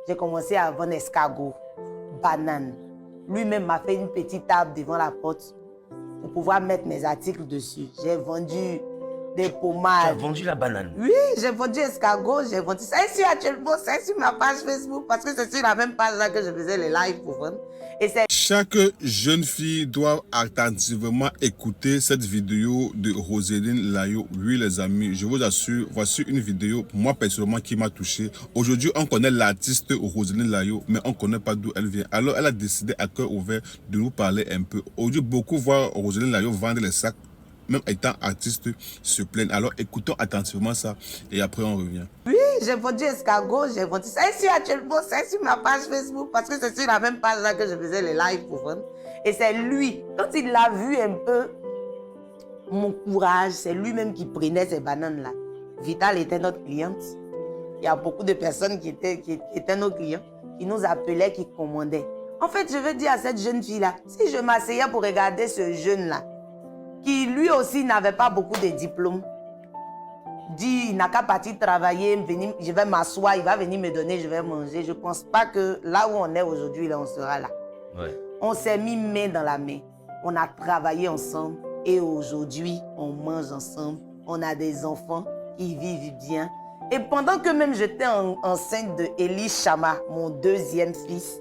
j'ai commencé à vendre escargot, banane. Lui-même m'a fait une petite table devant la porte pour pouvoir mettre mes articles dessus. J'ai vendu des pommades. Tu as vendu la banane? Oui, j'ai vendu escargot, j'ai vendu ça. Et si actuellement, c'est sur ma page Facebook parce que c'est sur la même page là que je faisais les lives pour vendre. Et c'est... Chaque jeune fille doit attentivement écouter cette vidéo de Roseline Layo. Oui les amis, je vous assure, voici une vidéo, moi personnellement, qui m'a touché. Aujourd'hui, on connaît l'artiste Roseline Layo, mais on ne connaît pas d'où elle vient. Alors, elle a décidé à cœur ouvert de nous parler un peu. Aujourd'hui, beaucoup voient Roseline Layo vendre les sacs, même étant artiste, se plaignent. Alors, écoutons attentivement ça et après on revient. Oui, j'ai vendu escargot, j'ai vendu ça. Et si actuellement, c'est sur ma page Facebook parce que c'est sur la même page là que je faisais les lives pour vendre. Et c'est lui, quand il a vu un peu mon courage, c'est lui-même qui prenait ces bananes là. Vital était notre cliente. Il y a beaucoup de personnes qui étaient nos clients, qui nous appelaient, qui commandaient. En fait, je veux dire à cette jeune fille là, si je m'asseyais pour regarder ce jeune là, qui lui aussi n'avait pas beaucoup de diplômes, dit il n'a qu'à partir travailler, venir, je vais m'asseoir, il va venir me donner, je vais manger. Je ne pense pas que là où on est aujourd'hui, là, on sera là. Ouais. On s'est mis main dans la main. On a travaillé ensemble et aujourd'hui, on mange ensemble. On a des enfants qui vivent bien. Et pendant que même j'étais enceinte de Elie Chama, mon deuxième fils,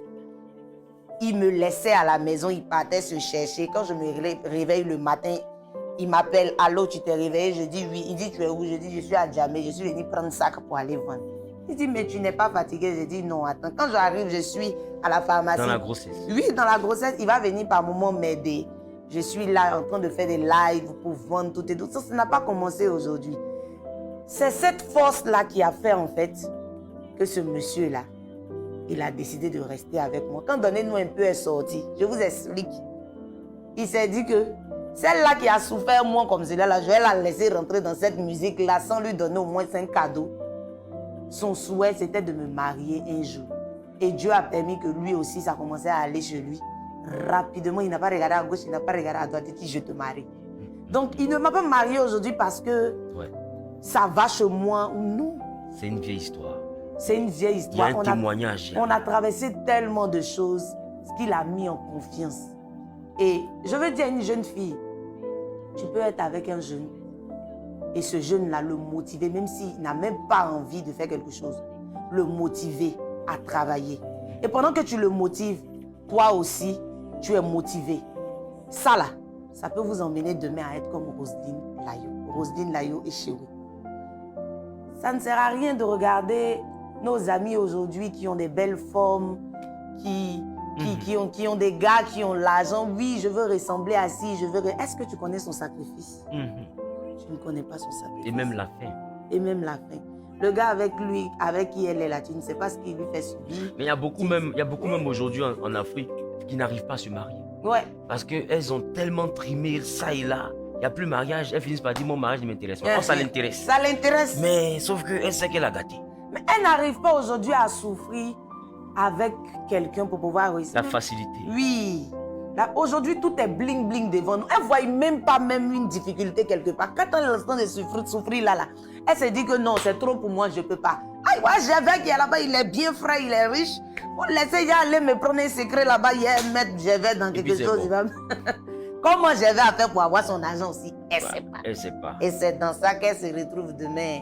il me laissait à la maison, il partait se chercher. Quand je me réveille le matin, il m'appelle, allô, tu t'es réveillé? Je dis oui. Il dit, tu es où? Je dis, je suis à Djamé, je suis venu prendre sac pour aller vendre. Il dit, mais tu n'es pas fatigué? Je dis, non, attends. Quand j'arrive, je suis à la pharmacie. Dans la grossesse? Oui, dans la grossesse, il va venir par moment m'aider. Je suis là en train de faire des lives pour vendre tout et tout. Ça n'a pas commencé aujourd'hui. C'est cette force-là qui a fait en fait que ce monsieur-là, il a décidé de rester avec moi. Quand Donnez-nous un peu est sorti, je vous explique. Il s'est dit que celle-là qui a souffert moins comme celle-là, je vais la laisser rentrer dans cette musique-là sans lui donner au moins 5 cadeaux. Son souhait, c'était de me marier un jour. Et Dieu a permis que lui aussi, ça commençait à aller chez lui. Rapidement, il n'a pas regardé à gauche, il n'a pas regardé à droite, il dit, je te marie. Donc, il ne m'a pas marié aujourd'hui parce que ça va chez moi ou non. C'est une vieille histoire. C'est une vieille histoire. Il y a un témoignage. On a traversé tellement de choses, ce qu'il a mis en confiance. Et je veux dire à une jeune fille, tu peux être avec un jeune et ce jeune-là le motiver, même s'il n'a même pas envie de faire quelque chose, le motiver à travailler. Et pendant que tu le motives, toi aussi, tu es motivé. Ça là, ça peut vous emmener demain à être comme Roseline Layo. Roseline Layo est chez vous. Ça ne sert à rien de regarder nos amis aujourd'hui qui ont des belles formes, qui ont des gars qui ont l'argent. Oui, je veux ressembler à ci, je veux... Est-ce que tu connais son sacrifice? Tu ne connais pas son sacrifice. Et même la fin. Et même la fin. Le gars avec lui, avec qui elle est là, tu ne sais pas ce qu'il lui fait subir. Mais il y a beaucoup même aujourd'hui en Afrique qui n'arrivent pas à se marier. Ouais. Parce qu'elles ont tellement trimé ça et là. Il n'y a plus de mariage. Elles finissent par dire mon mariage ne m'intéresse pas. Oh, ça l'intéresse. Ça l'intéresse. Mais sauf qu'elle sait qu'elle a gâté. Mais elle n'arrive pas aujourd'hui à souffrir avec quelqu'un pour pouvoir réussir. La facilité. Oui. Aujourd'hui, tout est bling bling devant nous. Elle ne voit même pas même une difficulté quelque part. Quand elle est en train de souffrir là, elle se dit que non, c'est trop pour moi, je ne peux pas. Ah, ouais, Gervais qui est là-bas, il est bien frais, il est riche. Vous laissez aller me prendre un secret là-bas, il y a un mettre Gervais dans quelque chose. Bon. Comment Gervais a fait pour avoir son argent aussi? Elle ne sait pas. Elle sait pas. Et c'est dans ça qu'elle se retrouve demain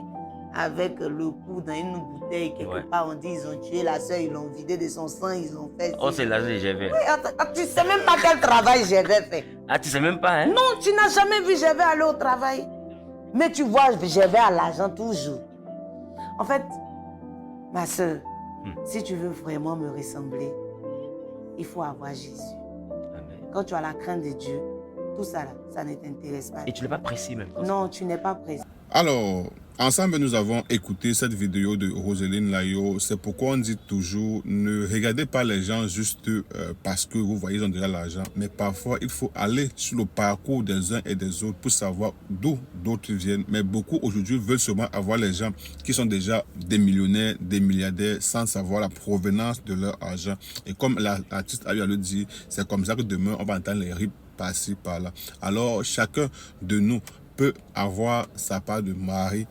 avec le coup dans une bouteille. Quelque part, on dit ils ont tué la soeur, ils l'ont vidé de son sang, ils ont fait... Oh, c'est l'argent de Gervais. Oui, tu ne sais même pas quel travail Gervais fait. Ah, tu ne sais même pas, hein? Non, tu n'as jamais vu Gervais aller au travail. Mais tu vois, Gervais a l'argent toujours. En fait, ma soeur, si tu veux vraiment me ressembler, il faut avoir Jésus. Amen. Quand tu as la crainte de Dieu, tout ça, là, ça ne t'intéresse pas. Et tu n'es pas pressé même. Non, tu n'es pas pressé. Alors, ensemble, nous avons écouté cette vidéo de Roseline Layo. C'est pourquoi on dit toujours, ne regardez pas les gens juste parce que vous voyez, ils ont déjà l'argent. Mais parfois, il faut aller sur le parcours des uns et des autres pour savoir d'où d'autres viennent. Mais beaucoup aujourd'hui veulent seulement avoir les gens qui sont déjà des millionnaires, des milliardaires, sans savoir la provenance de leur argent. Et comme l'artiste a eu à le dire, c'est comme ça que demain, on va entendre les rips par-ci, par-là. Alors, chacun de nous peut avoir sa part de mari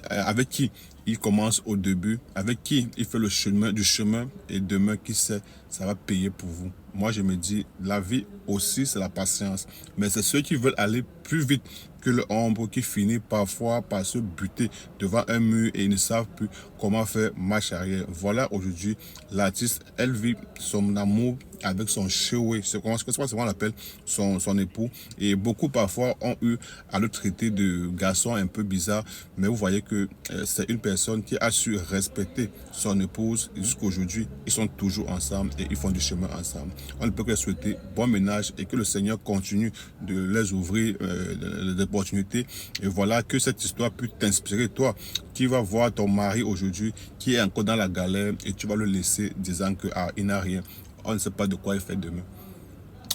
avec qui il commence au début, avec qui il fait le chemin du chemin, et demain, qui sait, ça va payer pour vous. Moi, je me dis, la vie aussi, c'est la patience. Mais c'est ceux qui veulent aller plus vite que l'ombre qui finit parfois par se buter devant un mur et ils ne savent plus comment faire marche arrière. Voilà aujourd'hui l'artiste, elle vit son amour avec son chéoué, c'est comment on l'appelle, son époux. Et beaucoup parfois ont eu à le traiter de garçon un peu bizarre, mais vous voyez que c'est une personne qui a su respecter son épouse. Jusqu'à aujourd'hui, ils sont toujours ensemble et ils font du chemin ensemble. On ne peut que leur souhaiter bon ménage et que le Seigneur continue de les ouvrir des opportunités. Et voilà, que cette histoire puisse t'inspirer, toi qui vas voir ton mari aujourd'hui qui est encore dans la galère et tu vas le laisser disant que il n'a rien. On ne sait pas de quoi il fait demain.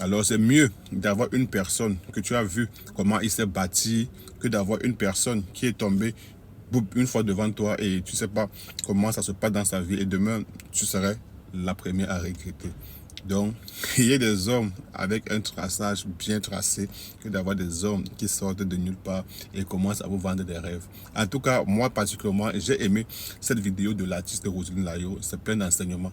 Alors c'est mieux d'avoir une personne que tu as vu comment il s'est bâti que d'avoir une personne qui est tombée une fois devant toi et tu ne sais pas comment ça se passe dans sa vie et demain tu serais la première à regretter. Donc, il y a des hommes avec un traçage bien tracé que d'avoir des hommes qui sortent de nulle part et commencent à vous vendre des rêves. En tout cas, moi particulièrement, j'ai aimé cette vidéo de l'artiste Roseline Layo. C'est plein d'enseignements.